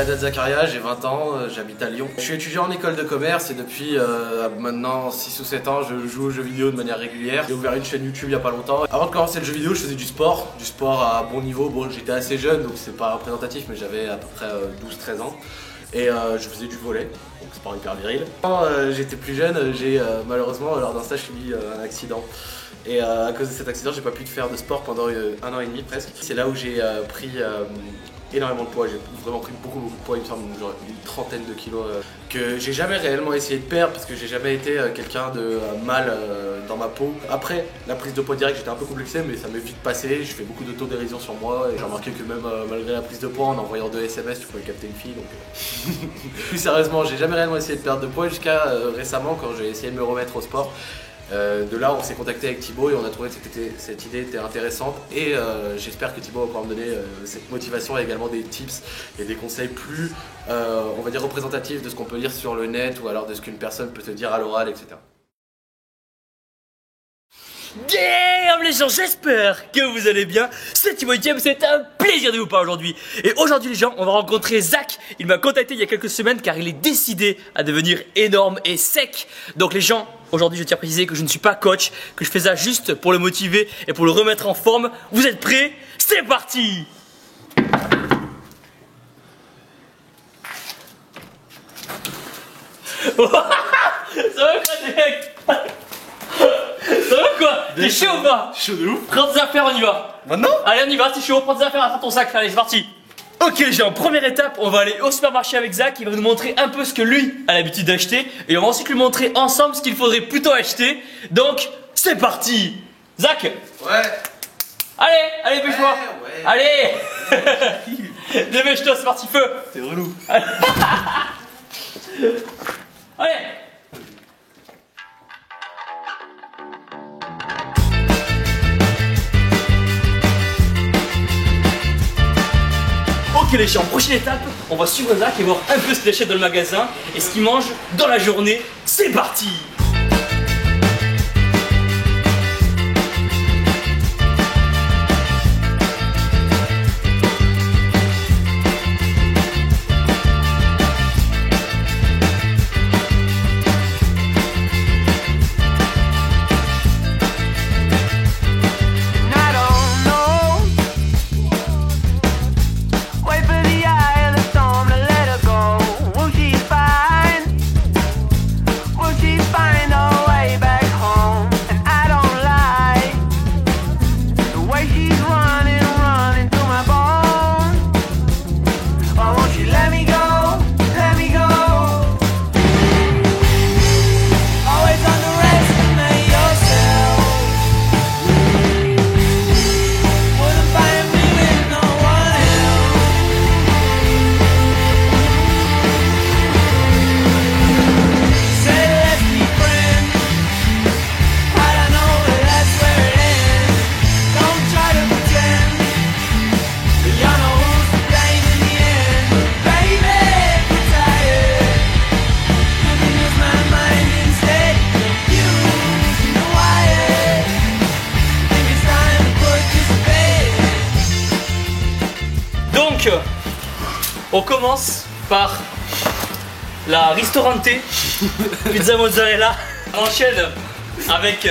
Haddad Zakaria, j'ai 20 ans, j'habite à Lyon. Je suis étudiant en école de commerce et depuis maintenant 6 ou 7 ans, je joue aux jeux vidéo de manière régulière. J'ai ouvert une chaîne YouTube il y a pas longtemps. Avant de commencer le jeu vidéo, je faisais du sport à bon niveau. Bon, j'étais assez jeune donc c'est pas représentatif, mais j'avais à peu près 12-13 ans. Et je faisais du volley, donc c'est pas hyper viril. Quand j'étais plus jeune, j'ai malheureusement lors d'un stage subi un accident. Et à cause de cet accident, j'ai pas pu faire de sport pendant 1 an et demi presque. C'est là où j'ai pris énormément de poids, j'ai vraiment pris beaucoup de poids, il me semble genre une trentaine de kilos que j'ai jamais réellement essayé de perdre parce que j'ai jamais été quelqu'un de mal dans ma peau. Après la prise de poids directe, j'étais un peu complexé mais ça m'est vite passé, je fais beaucoup d'autodérision sur moi et j'ai remarqué que même malgré la prise de poids en envoyant 2 SMS tu pouvais capter une fille donc plus sérieusement j'ai jamais réellement essayé de perdre de poids jusqu'à récemment quand j'ai essayé de me remettre au sport. De là, on s'est contacté avec Thibaut et on a trouvé que cette idée était intéressante et j'espère que Thibaut va pouvoir me donner cette motivation et également des tips et des conseils plus, on va dire, représentatifs de ce qu'on peut lire sur le net ou alors de ce qu'une personne peut te dire à l'oral, etc. Damn les gens, j'espère que vous allez bien. C'est Thibaut Etienne, c'est un plaisir de vous parler aujourd'hui. Et aujourd'hui les gens, on va rencontrer Zach. Il m'a contacté il y a quelques semaines car il est décidé à devenir énorme et sec. Donc les gens, aujourd'hui je tiens à préciser que je ne suis pas coach, que je fais ça juste pour le motiver et pour le remettre en forme. Vous êtes prêts? C'est parti! Ça va quoi mec? Ça va quoi? T'es chaud ou pas? Chaud de ouf. Prends tes affaires, on y va. Maintenant? Allez, on y va, t'es chaud, prends tes affaires, attends ton sac, allez, c'est parti. Ok les gens, première étape, on va aller au supermarché avec Zach, il va nous montrer un peu ce que lui a l'habitude d'acheter et on va ensuite lui montrer ensemble ce qu'il faudrait plutôt acheter. Donc, c'est parti. Zach? Ouais. Allez, dépêche-toi. Ouais. Allez. Dépêche-toi, c'est parti, feu. T'es relou. Allez. Ok les gens, prochaine étape, on va suivre Zach et voir un peu ce qu'il achète dans le magasin et ce qu'il mange dans la journée. C'est parti! On commence par la ristorante pizza mozzarella. On enchaîne avec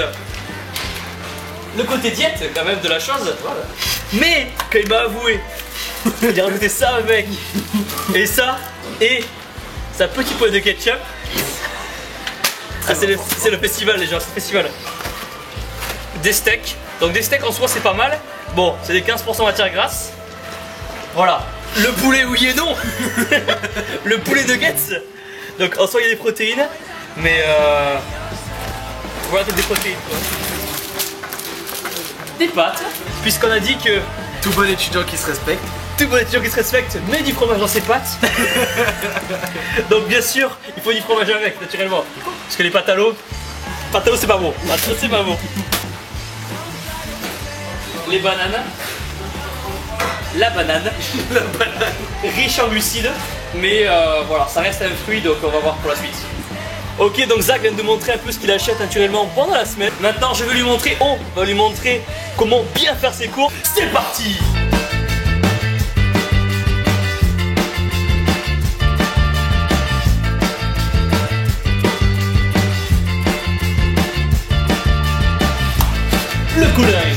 le côté diète quand même de la chose. Mais quand il m'a avoué il a rajouté ça avec et ça et sa petite poêle de ketchup. Ah, c'est le festival les gens, c'est le festival. Des steaks. Donc des steaks en soi c'est pas mal. Bon, c'est des 15% matière grasse. Voilà. Le poulet oui et non. Le poulet nuggets. Donc en soi il y a des protéines. Mais voilà, des protéines quoi. Des pâtes. Puisqu'on a dit que tout bon étudiant qui se respecte. Tout bon étudiant qui se respecte met du fromage dans ses pâtes. Donc bien sûr il faut du fromage avec naturellement. Parce que les pâtes à l'eau c'est pas bon. Pâtes à l'eau c'est pas bon. Les bananes. La banane, riche en glucides, mais voilà, ça reste un fruit, donc on va voir pour la suite. Ok, donc Zach vient de montrer un peu ce qu'il achète naturellement pendant la semaine. Maintenant, je vais lui montrer, on va lui montrer comment bien faire ses courses. C'est parti! Cool Eyes.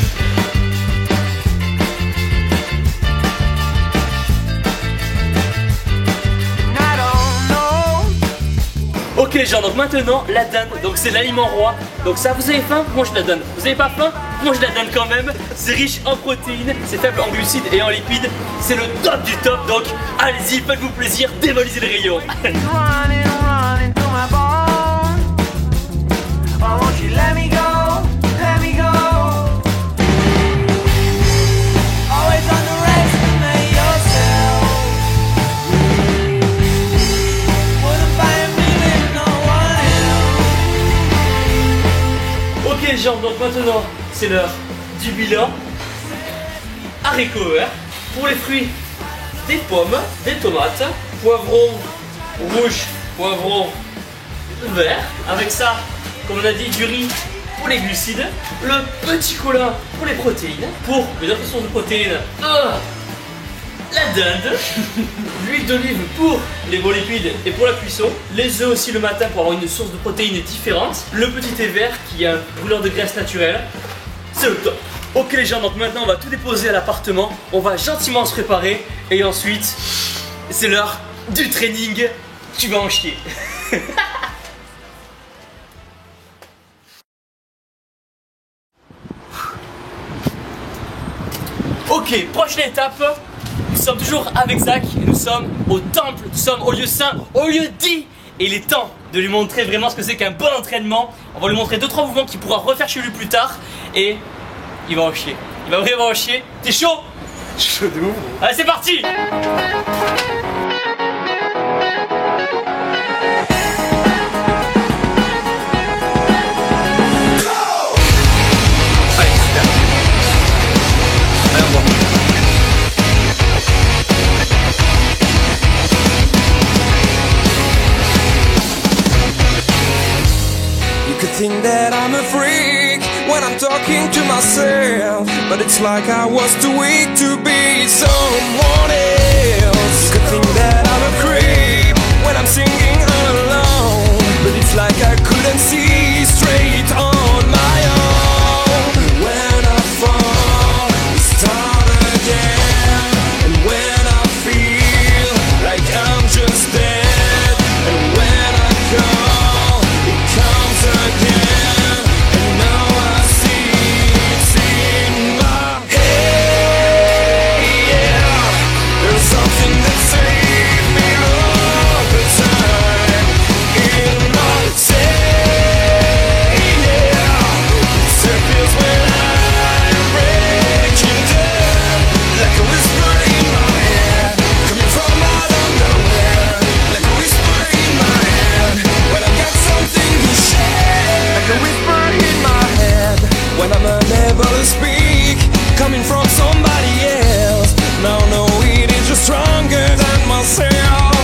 Ok les gens, donc maintenant la dinde, donc c'est l'aliment roi. Donc ça, vous avez faim, mangez la dinde. Vous avez pas faim, mangez la dinde quand même. C'est riche en protéines, c'est faible en glucides et en lipides. C'est le top du top, donc allez-y, faites-vous plaisir, démolisez le rayon. Ok les gens, donc maintenant c'est l'heure du bilan. Haricots verts, pour les fruits, des pommes, des tomates, poivrons rouge, poivrons vert. Avec ça, comme on a dit, du riz pour les glucides, le petit cola pour les protéines, pour les autres sources de protéines, la dinde, l'huile d'olive pour les bons lipides et pour la cuisson, les œufs aussi le matin pour avoir une source de protéines différente, le petit thé vert qui est un brûleur de graisse naturelle, c'est le top. Ok les gens, donc maintenant on va tout déposer à l'appartement, on va gentiment se préparer et ensuite c'est l'heure du training, tu vas en chier. Ok, prochaine étape, nous sommes toujours avec Zach et nous sommes au temple, nous sommes au lieu saint, au lieu dit. Et il est temps de lui montrer vraiment ce que c'est qu'un bon entraînement. On va lui montrer 2-3 mouvements qu'il pourra refaire chez lui plus tard. Et il va en chier, il va vraiment en chier. T'es chaud? Chaud de ouf. Allez c'est parti. Think that I'm a freak when I'm talking to myself, but it's like I was too weak to be someone else. Could think that I'm a creep when I'm singing all alone, but it's like I couldn't see straight on my own. When I fall, I start again, and when I feel like I'm just dead, and when I call, it comes again. And now I see it's in my head. Yeah, there's something that saves me all the time in my head. Yeah, it feels when I'm breaking down, like a whisper in my head, coming from out of nowhere, like a whisper in my head, when I got something to share, like a whisper in my head, when I'm unable to speak, coming from somebody else. Now no, it is just stronger than myself.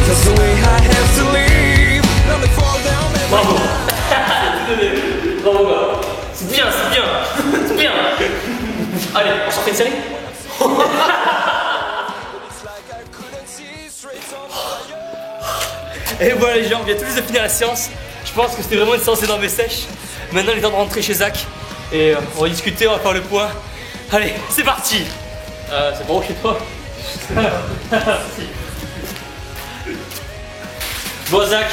That's the way I have to live. Now they fall down and Bravo. Bravo gars. C'est bien, c'est bien. C'est bien. Allez, on s'en fait une série. it's like I couldn't see straight on my own. Et voilà les gens, on vient tout juste de finir la séance. Je pense que c'était vraiment une séance énorme et sèche. Maintenant il est temps de rentrer chez Zach. Et on va discuter, on va faire le point. Allez, c'est parti. C'est bon chez toi. Bon Zach,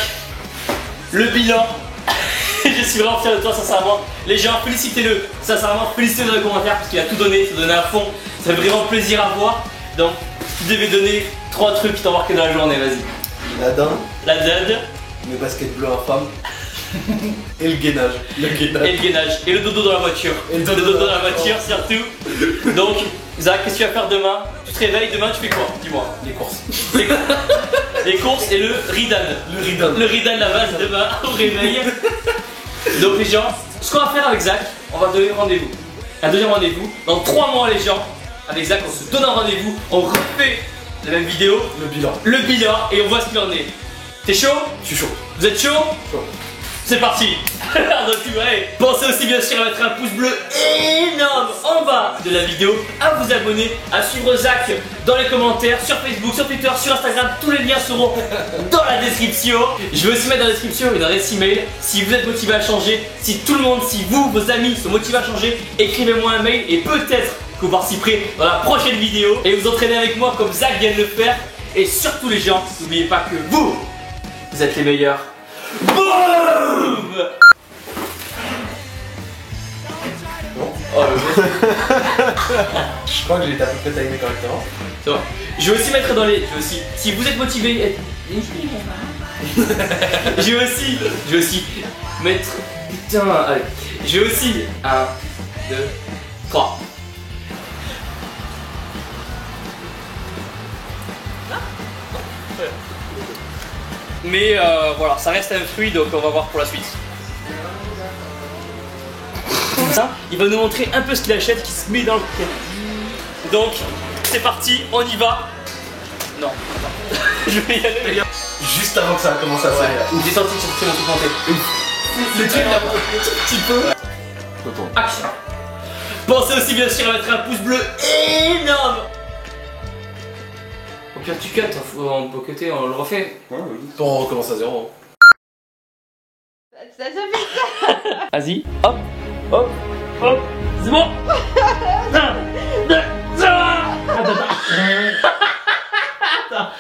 le bilan. Je suis vraiment fier de toi sincèrement. Les gens, félicitez-le. Sincèrement, félicitez-le dans les commentaires parce qu'il a tout donné, il s'est donné à fond. Ça fait vraiment plaisir à voir. Donc, tu devais donner 3 trucs qui t'ont marqué dans la journée, vas-y. La dinde, La dinde mes baskets bleues infâmes et le gainage. Le gainage. et le gainage. Et le dodo dans la voiture. Et le Le dodo dodo dans dans la la voiture surtout. Donc, Zach, qu'est-ce que tu vas faire demain? Tu te réveilles, demain tu fais quoi? Dis-moi. Les courses. Les courses et le ridan. Le ridan. Le ridan, la base demain au réveil. Donc les gens, ce qu'on va faire avec Zach, on va donner rendez-vous. Un deuxième rendez-vous. Dans 3 mois les gens, avec Zach on se donne un rendez-vous, on refait la même vidéo, Le bilan. le bilan et on voit ce qu'il en est. T'es chaud? Je suis chaud. Vous êtes chaud? Chaud. C'est parti. Alors donc, ouais. Pensez aussi bien sûr à mettre un pouce bleu énorme en bas de la vidéo, à vous abonner, à suivre Zach dans les commentaires, sur Facebook, sur Twitter, sur Instagram. Tous les liens seront dans la description. Je vais aussi mettre dans la description une adresse email. Si vous êtes motivé à changer, si tout le monde, si vous, vos amis sont motivés à changer, écrivez-moi un mail et peut-être que vous participerez dans la prochaine vidéo et vous entraînez avec moi comme Zach vient de le faire. Et surtout les gens, n'oubliez pas que vous êtes les meilleurs. Boum. Oh, je crois que j'ai été à peu près timé correctement. C'est bon. Je vais aussi mettre dans les. Je vais aussi. Si vous êtes motivé. Je vais aussi mettre. Putain, allez. Je vais aussi. 1, 2, 3. Mais voilà, ça reste un fruit donc on va voir pour la suite. Ça, il va nous montrer un peu ce qu'il achète qui se met dans le paquet. Donc, c'est parti, on y va. Non, attends. Je vais y aller. Juste avant que ça commence à salir. Une descente sur mon truc monté. Le truc là, un petit peu. Action. Pensez aussi bien sûr à mettre un pouce bleu énorme. Au pire tu cut, on peut cutter, on le refait. On recommence à zéro. Ça fait ça. Vas-y, hop, hop, hop, c'est bon. 1, 2, 3. Attends.